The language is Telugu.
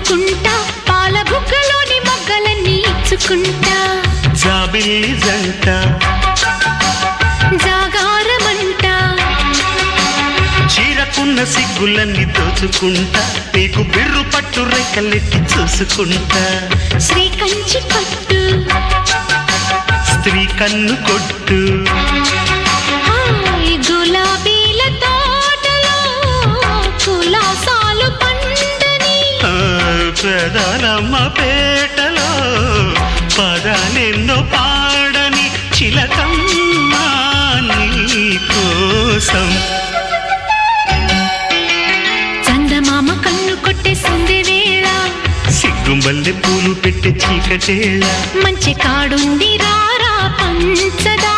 హత్తుకుంటా పాల బుగ్గలోని మొగ్గలన్నీ ఇచ్చుకుంటా జాబిల్లి జంట జాగారమంట చీరకున్న సిగ్గులన్నీ దోచుకుంటా నీకు బిర్రు పట్టు రెక్కలెట్టి చూసుకుంటా శ్రీకంచి పట్టు స్త్రీ కన్ను కొట్టు గులాబీల తోటలో కులాసాలు పండని ప్రధానమ్మ పేటలో పదాలెన్నో పాడని చిలకమ్మ నీ కోసం చందమామ కన్ను కొట్టే సందె వేళ సిగ్గుంబల్లె పూలు పెట్టే చీకటేళ మంచి కాడుంది రారా పంచదా